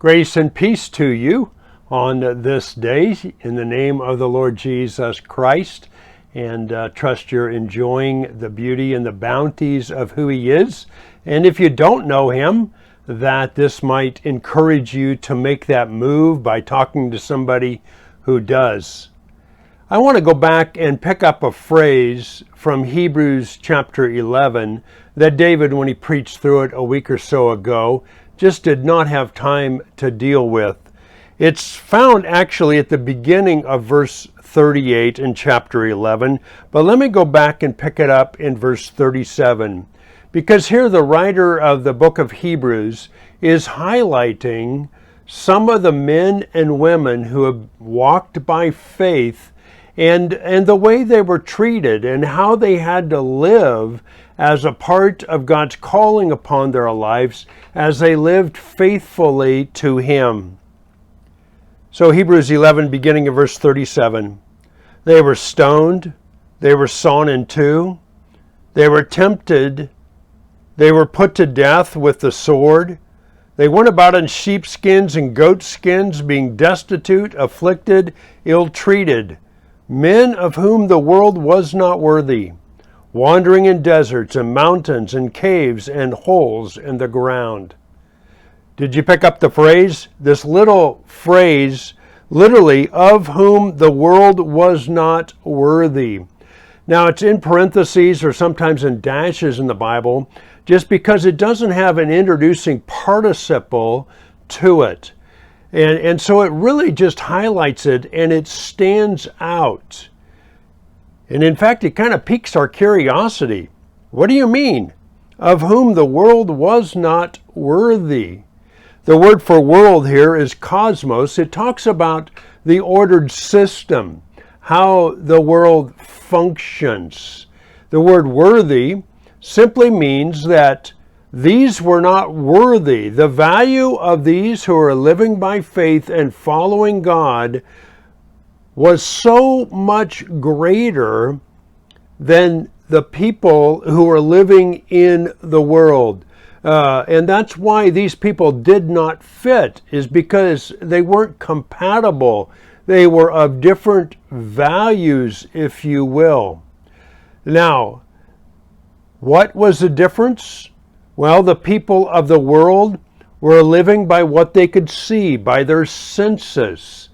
Grace and peace to you on this day in the name of the Lord Jesus Christ, and trust you're enjoying the beauty and the bounties of who He is. And if you don't know Him, that this might encourage you to make that move by talking to somebody who does. I want to go back and pick up a phrase from Hebrews chapter 11 that David, when he preached through it a week or so ago, just did not have time to deal with. It's found actually at the beginning of verse 38 in chapter 11, but let me go back and pick it up in verse 37, because here the writer of the book of Hebrews is highlighting some of the men and women who have walked by faith and the way they were treated and how they had to live as a part of God's calling upon their lives as they lived faithfully to Him. So Hebrews 11, beginning of verse 37, they were stoned, they were sawn in two, they were tempted, they were put to death with the sword, they went about in sheepskins and goatskins, being destitute, afflicted, ill-treated, men of whom the world was not worthy, wandering in deserts and mountains and caves and holes in the ground. Did you pick up the phrase? This little phrase, literally, of whom the world was not worthy. Now, it's in parentheses or sometimes in dashes in the Bible, just because it doesn't have an introducing participle to it. And so it really just highlights it, and it stands out. And in fact, it kind of piques our curiosity. What do you mean? Of whom the world was not worthy. The word for world here is cosmos. It talks about the ordered system, how the world functions. The word worthy simply means that these were not worthy. The value of these who are living by faith and following God was so much greater than the people who are living in the world. And that's why these people did not fit, is because they weren't compatible. They were of different values, if you will. Now, what was the difference? Well, the people of the world were living by what they could see, by their senses.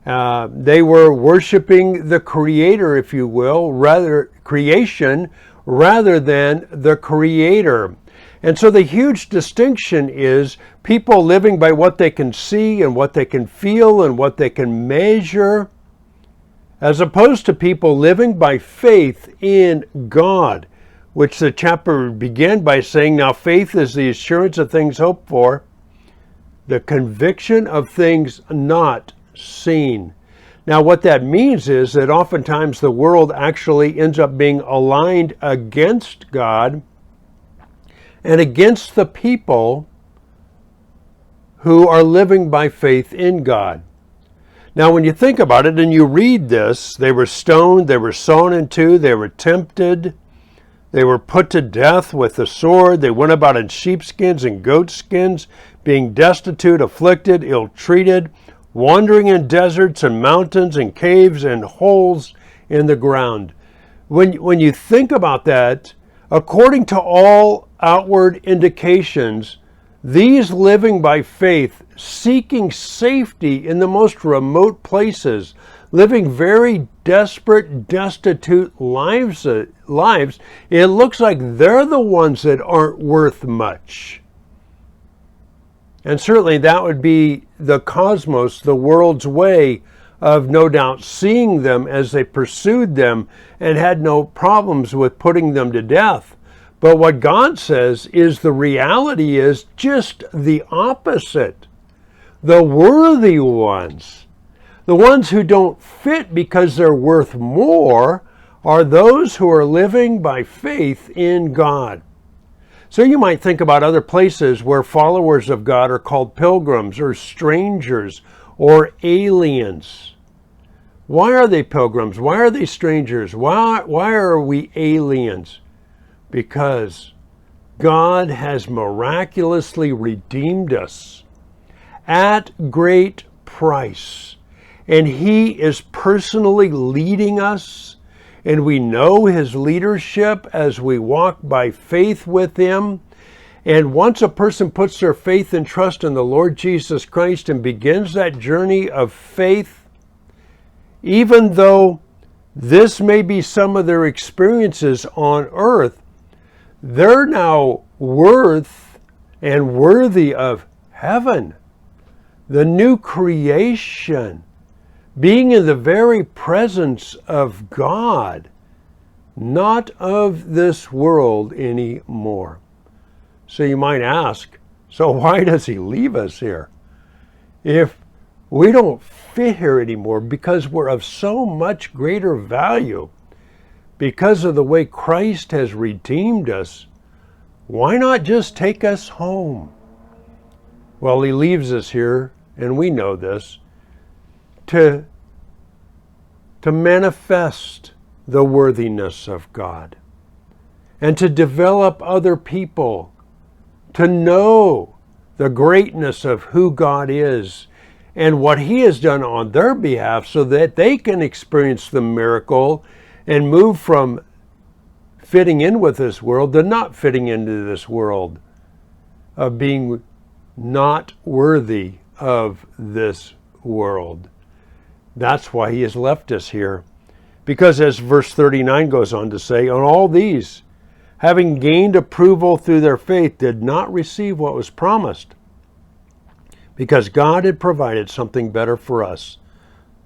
They were worshiping the Creator, if you will, creation, rather than the Creator. And so the huge distinction is people living by what they can see and what they can feel and what they can measure, as opposed to people living by faith in God, which the chapter began by saying, now faith is the assurance of things hoped for, the conviction of things not seen. Now what that means is that oftentimes the world actually ends up being aligned against God and against the people who are living by faith in God. Now when you think about it and you read this, they were stoned, they were sawn in two, they were tempted, they were put to death with the sword. They went about in sheepskins and goatskins, being destitute, afflicted, ill-treated, wandering in deserts and mountains and caves and holes in the ground. When you think about that, according to all outward indications, these living by faith, seeking safety in the most remote places, living very desperate, destitute lives, it looks like they're the ones that aren't worth much. And certainly that would be the cosmos, the world's way of no doubt seeing them as they pursued them and had no problems with putting them to death. But what God says is the reality is just the opposite. The worthy ones, the ones who don't fit because they're worth more, are those who are living by faith in God. So you might think about other places where followers of God are called pilgrims or strangers or aliens. Why are they pilgrims? Why are they strangers? Why are we aliens? Because God has miraculously redeemed us at great price. And he is personally leading us, and we know his leadership as we walk by faith with him. And once a person puts their faith and trust in the Lord Jesus Christ and begins that journey of faith, even though this may be some of their experiences on earth, they're now worth and worthy of heaven, the new creation, being in the very presence of God, not of this world anymore. So you might ask, so why does he leave us here? If we don't fit here anymore because we're of so much greater value, because of the way Christ has redeemed us, why not just take us home? Well, he leaves us here, and we know this, to manifest the worthiness of God and to develop other people to know the greatness of who God is and what he has done on their behalf so that they can experience the miracle and move from fitting in with this world to not fitting into this world, of being not worthy of this world. That's why he has left us here. Because as verse 39 goes on to say, and all these, having gained approval through their faith, did not receive what was promised, because God had provided something better for us,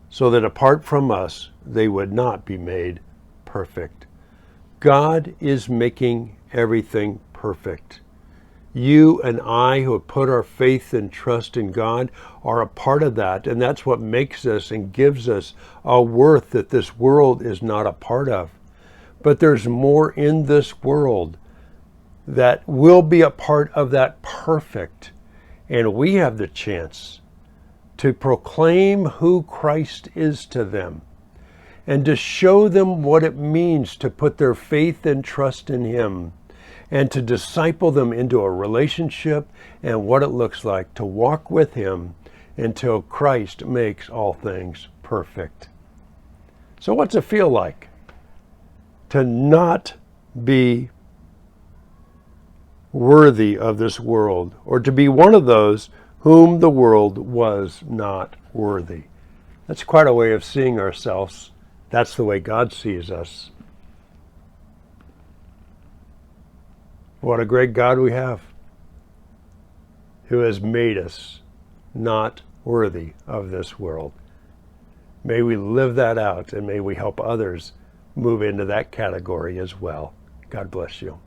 so that apart from us, they would not be made perfect. God is making everything perfect. You and I, who have put our faith and trust in God, are a part of that, and that's what makes us and gives us a worth that this world is not a part of. But there's more in this world that will be a part of that perfect, and we have the chance to proclaim who Christ is to them and to show them what it means to put their faith and trust in him, and to disciple them into a relationship and what it looks like to walk with him until Christ makes all things perfect. So what's it feel like to not be worthy of this world, or to be one of those whom the world was not worthy? That's quite a way of seeing ourselves. That's the way God sees us. What a great God we have, who has made us not worthy of this world. May we live that out, and may we help others move into that category as well. God bless you.